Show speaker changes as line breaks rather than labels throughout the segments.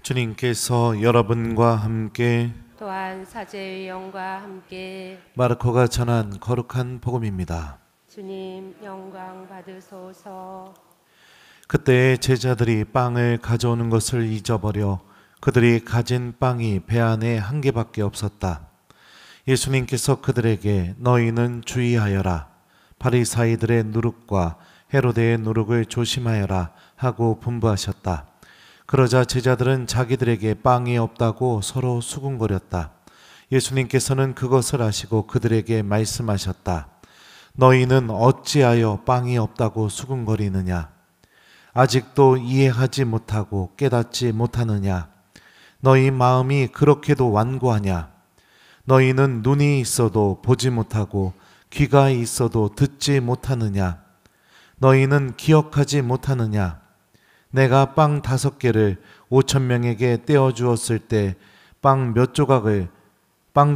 주님께서 여러분과 함께
또한 사제의 영과 함께
마르코가 전한 거룩한 복음입니다.
주님 영광 받으소서.
그때 제자들이 빵을 가져오는 것을 잊어버려 그들이 가진 빵이 배 안에 한 개밖에 없었다. 예수님께서 그들에게 너희는 주의하여라. 바리사이들의 누룩과 헤로데의 누룩을 조심하여라 하고 분부하셨다. 그러자 제자들은 자기들에게 빵이 없다고 서로 수군거렸다. 예수님께서는 그것을 아시고 그들에게 말씀하셨다. 너희는 어찌하여 빵이 없다고 수군거리느냐? 아직도 이해하지 못하고 깨닫지 못하느냐? 너희 마음이 그렇게도 완고하냐? 너희는 눈이 있어도 보지 못하고 귀가 있어도 듣지 못하느냐? 너희는 기억하지 못하느냐? 내가 빵 5개를 5,000명에게 떼어주었을 때 빵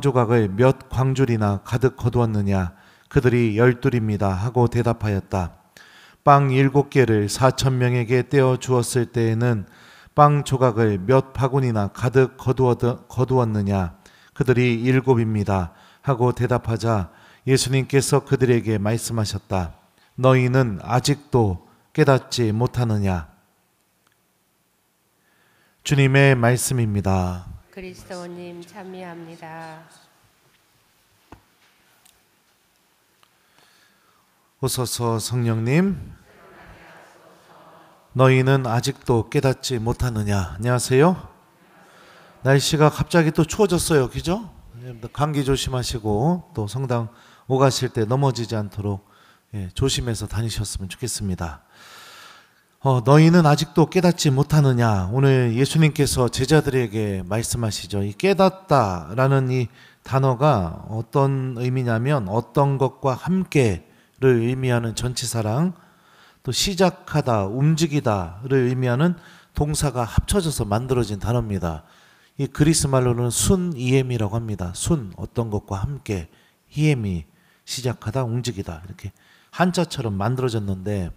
조각을 몇 광줄이나 가득 거두었느냐? 그들이 12입니다 하고 대답하였다. 빵 7개를 4,000명에게 떼어주었을 때에는 빵 조각을 몇 바구니나 가득 거두었느냐? 그들이 7입니다 하고 대답하자 예수님께서 그들에게 말씀하셨다. 너희는 아직도 깨닫지 못하느냐? 주님의 말씀입니다.
그리스도님 참미합니다.
오소서 성령님, 너희는 아직도 깨닫지 못하느냐? 안녕하세요. 날씨가 갑자기 또 추워졌어요. 그죠? 감기 조심하시고 또 성당 오가실 때 넘어지지 않도록 조심해서 다니셨으면 좋겠습니다. 너희는 아직도 깨닫지 못하느냐? 오늘 예수님께서 제자들에게 말씀하시죠. 이 깨닫다라는 이 단어가 어떤 의미냐면 어떤 것과 함께를 의미하는 전치사랑 또 시작하다, 움직이다를 의미하는 동사가 합쳐져서 만들어진 단어입니다. 이 그리스 말로는 순 이엠이라고 합니다. 순, 어떤 것과 함께, 이엠이 시작하다, 움직이다 이렇게 한자처럼 만들어졌는데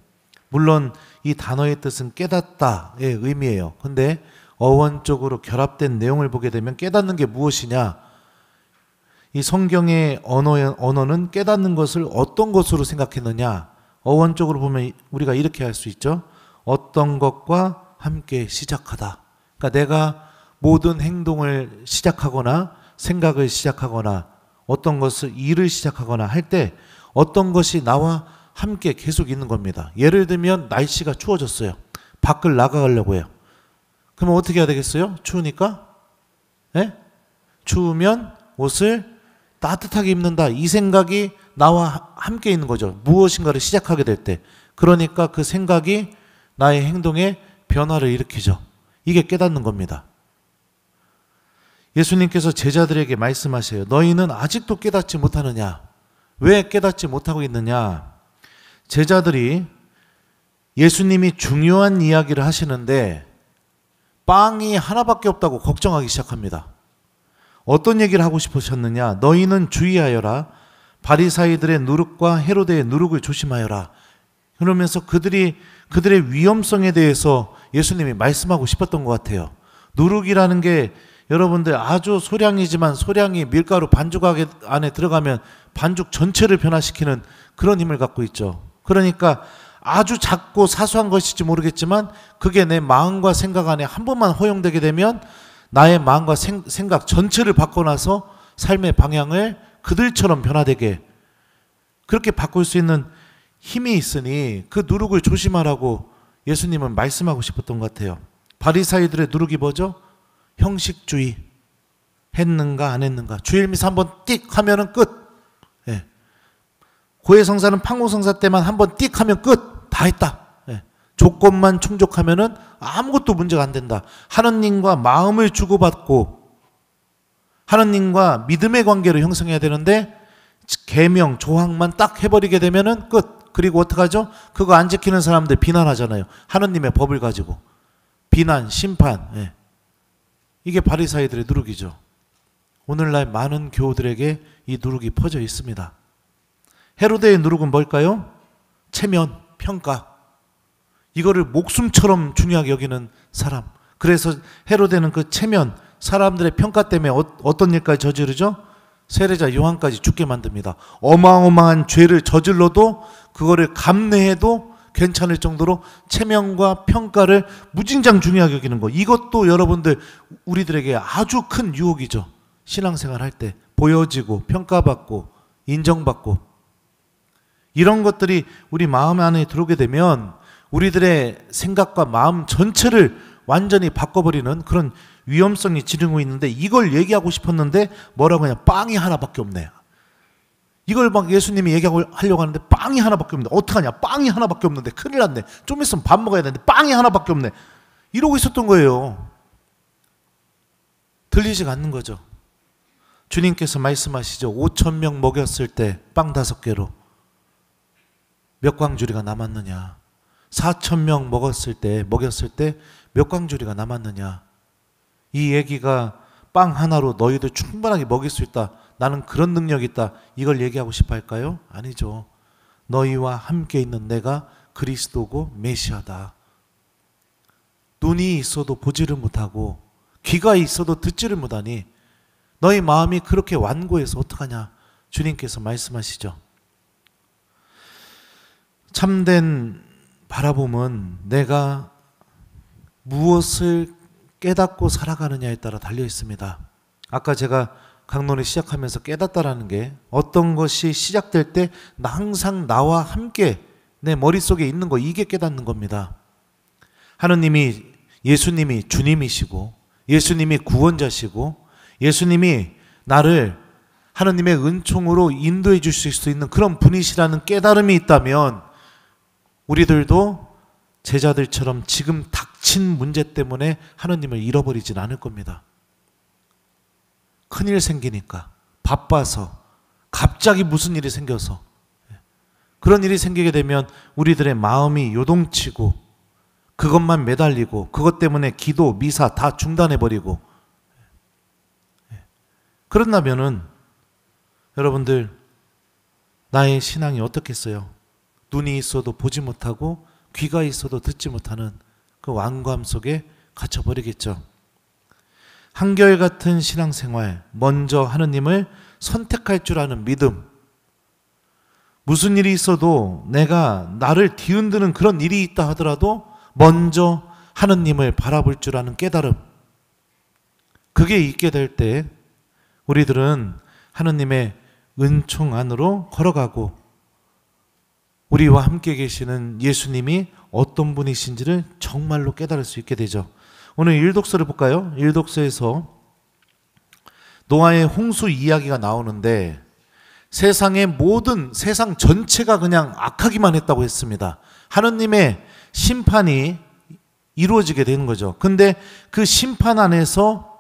물론 이 단어의 뜻은 깨닫다의 의미예요. 근데 어원적으로 결합된 내용을 보게 되면 깨닫는 게 무엇이냐? 이 성경의 언어는 깨닫는 것을 어떤 것으로 생각했느냐? 어원적으로 보면 우리가 이렇게 할 수 있죠. 어떤 것과 함께 시작하다. 그러니까 내가 모든 행동을 시작하거나 생각을 시작하거나 어떤 것을 일을 시작하거나 할 때 어떤 것이 나와 함께 계속 있는 겁니다. 예를 들면 날씨가 추워졌어요. 밖을 나가려고 해요. 그러면 어떻게 해야 되겠어요? 추우니까? 추우면 옷을 따뜻하게 입는다. 이 생각이 나와 함께 있는 거죠. 무엇인가를 시작하게 될 때. 그러니까 그 생각이 나의 행동에 변화를 일으키죠. 이게 깨닫는 겁니다. 예수님께서 제자들에게 말씀하세요. 너희는 아직도 깨닫지 못하느냐? 왜 깨닫지 못하고 있느냐? 제자들이 예수님이 중요한 이야기를 하시는데 빵이 하나밖에 없다고 걱정하기 시작합니다. 어떤 얘기를 하고 싶으셨느냐? 너희는 주의하여라. 바리사이들의 누룩과 헤로데의 누룩을 조심하여라. 그러면서 그들의 위험성에 대해서 예수님이 말씀하고 싶었던 것 같아요. 누룩이라는 게 여러분들 아주 소량이지만 소량이 밀가루 반죽 안에 들어가면 반죽 전체를 변화시키는 그런 힘을 갖고 있죠. 그러니까 아주 작고 사소한 것일지 모르겠지만 그게 내 마음과 생각 안에 한 번만 허용되게 되면 나의 마음과 생각 전체를 바꿔놔서 삶의 방향을 그들처럼 변화되게 그렇게 바꿀 수 있는 힘이 있으니 그 누룩을 조심하라고 예수님은 말씀하고 싶었던 것 같아요. 바리사이들의 누룩이 뭐죠? 형식주의. 했는가 안 했는가. 주일미사 한번 띡 하면은 끝. 고해성사는 판고성사 때만 한번 띡 하면 끝. 다 했다. 조건만 충족하면은 아무것도 문제가 안 된다. 하느님과 마음을 주고받고 하느님과 믿음의 관계를 형성해야 되는데 계명, 조항만 딱 해버리게 되면은 끝. 그리고 어떡하죠? 그거 안 지키는 사람들 비난하잖아요. 하느님의 법을 가지고. 비난, 심판. 이게 바리사이들의 누룩이죠. 오늘날 많은 교우들에게 이 누룩이 퍼져 있습니다. 헤로데의 누룩은 뭘까요? 체면, 평가. 이거를 목숨처럼 중요하게 여기는 사람. 그래서 헤로데는 그 체면, 사람들의 평가 때문에 어떤 일까지 저지르죠? 세례자 요한까지 죽게 만듭니다. 어마어마한 죄를 저질러도 그거를 감내해도 괜찮을 정도로 체면과 평가를 무진장 중요하게 여기는 거. 이것도 여러분들 우리들에게 아주 큰 유혹이죠. 신앙생활 할 때 보여지고 평가받고 인정받고 이런 것들이 우리 마음 안에 들어오게 되면 우리들의 생각과 마음 전체를 완전히 바꿔버리는 그런 위험성이 지르고 있는데, 이걸 얘기하고 싶었는데 뭐라고 하냐, 빵이 하나밖에 없네. 이걸 막 예수님이 얘기하려고 하는데 빵이 하나밖에 없는데 어떡하냐, 빵이 하나밖에 없는데 큰일 났네, 좀 있으면 밥 먹어야 되는데 빵이 하나밖에 없네, 이러고 있었던 거예요. 들리지가 않는 거죠. 주님께서 말씀하시죠. 5,000명 먹였을 때 빵 5개로 몇 광주리가 남았느냐, 4,000명 먹였을 때 몇 광주리가 남았느냐. 이 얘기가 빵 하나로 너희들 충분하게 먹일 수 있다, 나는 그런 능력이 있다, 이걸 얘기하고 싶어 할까요? 아니죠. 너희와 함께 있는 내가 그리스도고 메시아다. 눈이 있어도 보지를 못하고 귀가 있어도 듣지를 못하니 너희 마음이 그렇게 완고해서 어떡하냐. 주님께서 말씀하시죠. 참된 바라봄은 내가 무엇을 깨닫고 살아가느냐에 따라 달려 있습니다. 아까 제가 강론을 시작하면서 깨닫다라는 게 어떤 것이 시작될 때 항상 나와 함께 내 머릿속에 있는 거, 이게 깨닫는 겁니다. 하느님이, 예수님이 주님이시고 예수님이 구원자시고 예수님이 나를 하느님의 은총으로 인도해 주실 수 있는 그런 분이시라는 깨달음이 있다면 우리들도 제자들처럼 지금 닥친 문제 때문에 하느님을 잃어버리진 않을 겁니다. 큰일 생기니까, 바빠서, 갑자기 무슨 일이 생겨서, 그런 일이 생기게 되면 우리들의 마음이 요동치고 그것만 매달리고 그것 때문에 기도, 미사 다 중단해버리고, 그런다면은 여러분들 나의 신앙이 어떻겠어요? 눈이 있어도 보지 못하고 귀가 있어도 듣지 못하는 그 완고함 속에 갇혀버리겠죠. 한결같은 신앙생활, 먼저 하느님을 선택할 줄 아는 믿음, 무슨 일이 있어도 내가 나를 뒤흔드는 그런 일이 있다 하더라도 먼저 하느님을 바라볼 줄 아는 깨달음, 그게 있게 될 때 우리들은 하느님의 은총 안으로 걸어가고 우리와 함께 계시는 예수님이 어떤 분이신지를 정말로 깨달을 수 있게 되죠. 오늘 일독서를 볼까요? 일독서에서 노아의 홍수 이야기가 나오는데 세상의 모든, 세상 전체가 그냥 악하기만 했다고 했습니다. 하느님의 심판이 이루어지게 되는 거죠. 근데 그 심판 안에서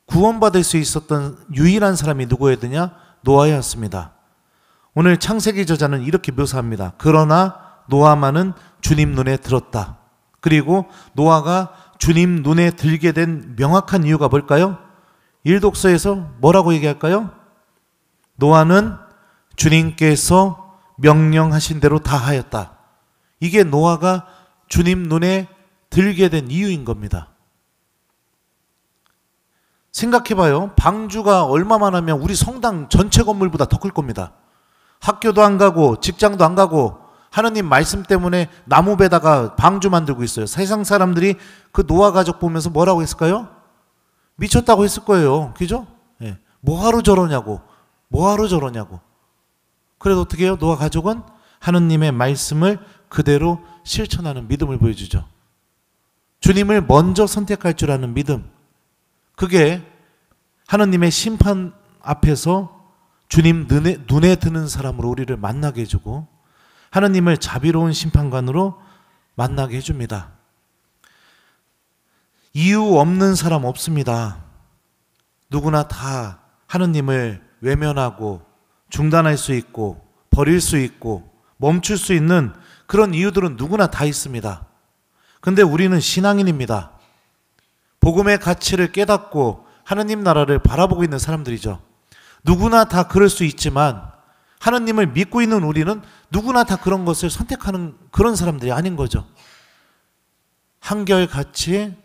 구원받을 수 있었던 유일한 사람이 누구였느냐? 노아였습니다. 오늘 창세기 저자는 이렇게 묘사합니다. 그러나 노아만은 주님 눈에 들었다. 그리고 노아가 주님 눈에 들게 된 명확한 이유가 뭘까요? 일독서에서 뭐라고 얘기할까요? 노아는 주님께서 명령하신 대로 다 하였다. 이게 노아가 주님 눈에 들게 된 이유인 겁니다. 생각해봐요. 방주가 얼마만 하면 우리 성당 전체 건물보다 더 클 겁니다. 학교도 안 가고 직장도 안 가고 하느님 말씀 때문에 나무배다가 방주 만들고 있어요. 세상 사람들이 그 노아 가족 보면서 뭐라고 했을까요? 미쳤다고 했을 거예요. 그죠? 예. 뭐하러 저러냐고. 뭐하러 저러냐고. 그래도 어떻게 해요? 노아 가족은 하느님의 말씀을 그대로 실천하는 믿음을 보여주죠. 주님을 먼저 선택할 줄 아는 믿음. 그게 하느님의 심판 앞에서 주님 눈에 드는 사람으로 우리를 만나게 해주고 하느님을 자비로운 심판관으로 만나게 해줍니다. 이유 없는 사람 없습니다. 누구나 다 하느님을 외면하고 중단할 수 있고 버릴 수 있고 멈출 수 있는 그런 이유들은 누구나 다 있습니다. 근데 우리는 신앙인입니다. 복음의 가치를 깨닫고 하느님 나라를 바라보고 있는 사람들이죠. 누구나 다 그럴 수 있지만 하느님을 믿고 있는 우리는 누구나 다 그런 것을 선택하는 그런 사람들이 아닌 거죠. 한결같이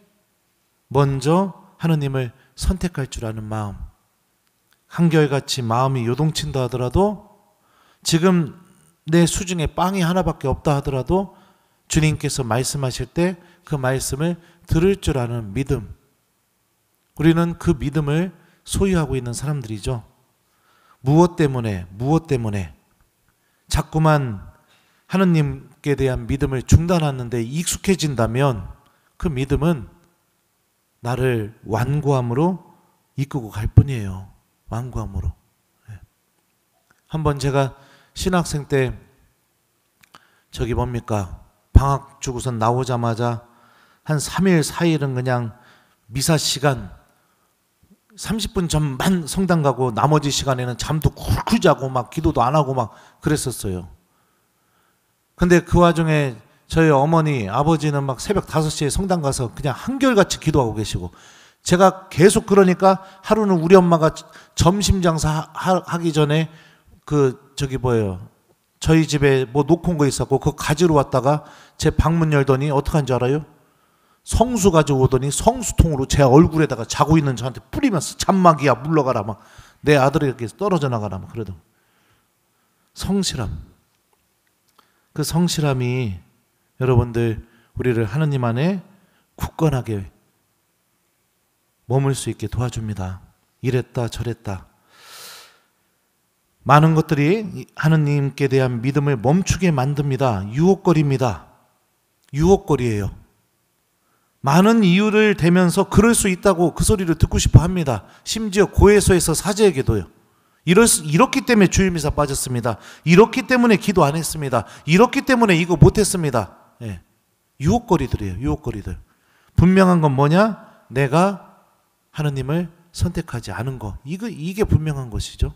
먼저 하느님을 선택할 줄 아는 마음, 한결같이 마음이 요동친다 하더라도, 지금 내 수중에 빵이 하나밖에 없다 하더라도 주님께서 말씀하실 때 그 말씀을 들을 줄 아는 믿음, 우리는 그 믿음을 소유하고 있는 사람들이죠. 무엇 때문에 자꾸만 하느님께 대한 믿음을 중단하는데 익숙해진다면 그 믿음은 나를 완고함으로 이끌고 갈 뿐이에요. 완고함으로. 한번 제가 신학생 때 방학 주고선 나오자마자 한 3일 4일은 그냥 미사 시간 30분 전만 성당 가고 나머지 시간에는 잠도 쿨쿨 자고 막 기도도 안 하고 막 그랬었어요. 근데 그 와중에 저희 어머니, 아버지는 막 새벽 5시에 성당 가서 그냥 한결같이 기도하고 계시고, 제가 계속 그러니까 하루는 우리 엄마가 점심 장사 하기 전에 저희 집에 뭐 놓고 온 거 있었고 그거 가지러 왔다가 제 방문 열더니 어떡한 줄 알아요? 성수 가지고 오더니 성수통으로 제 얼굴에다가 자고 있는 저한테 뿌리면서 잔막이야 물러가라 막 내 아들에게 떨어져 나가라 막 그러더니. 성실함. 그 성실함이 여러분들 우리를 하느님 안에 굳건하게 머물 수 있게 도와줍니다. 이랬다 저랬다. 많은 것들이 하느님께 대한 믿음을 멈추게 만듭니다. 유혹거리입니다. 유혹거리예요. 많은 이유를 대면서 그럴 수 있다고 그 소리를 듣고 싶어 합니다. 심지어 고해소에서 사제에게도요. 이렇기 때문에 주일미사 빠졌습니다. 이렇기 때문에 기도 안 했습니다. 이렇기 때문에 이거 못했습니다. 예. 유혹거리들이에요. 유혹거리들. 분명한 건 뭐냐? 내가 하느님을 선택하지 않은 거. 이게 분명한 것이죠.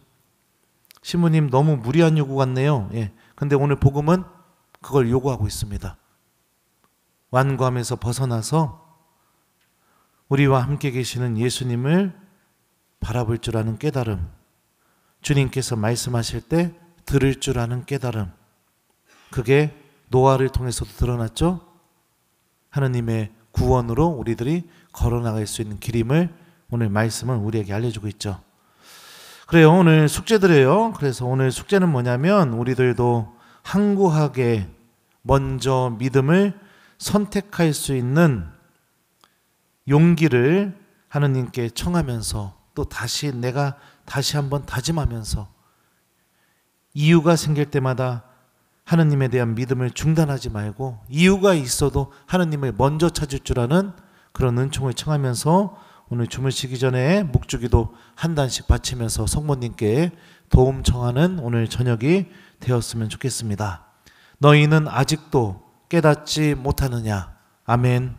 신부님 너무 무리한 요구 같네요. 예. 근데 오늘 복음은 그걸 요구하고 있습니다. 완고함에서 벗어나서 우리와 함께 계시는 예수님을 바라볼 줄 아는 깨달음, 주님께서 말씀하실 때 들을 줄 아는 깨달음, 그게 노아를 통해서도 드러났죠. 하느님의 구원으로 우리들이 걸어나갈 수 있는 길임을 오늘 말씀은 우리에게 알려주고 있죠. 그래요. 오늘 숙제드려요. 그래서 오늘 숙제는 뭐냐면 우리들도 항구하게 먼저 믿음을 선택할 수 있는 용기를 하느님께 청하면서 또 내가 다시 한번 다짐하면서 이유가 생길 때마다 하느님에 대한 믿음을 중단하지 말고 이유가 있어도 하느님을 먼저 찾을 줄 아는 그런 은총을 청하면서 오늘 주무시기 전에 묵주기도 한 단씩 바치면서 성모님께 도움 청하는 오늘 저녁이 되었으면 좋겠습니다. 너희는 아직도 깨닫지 못하느냐. 아멘.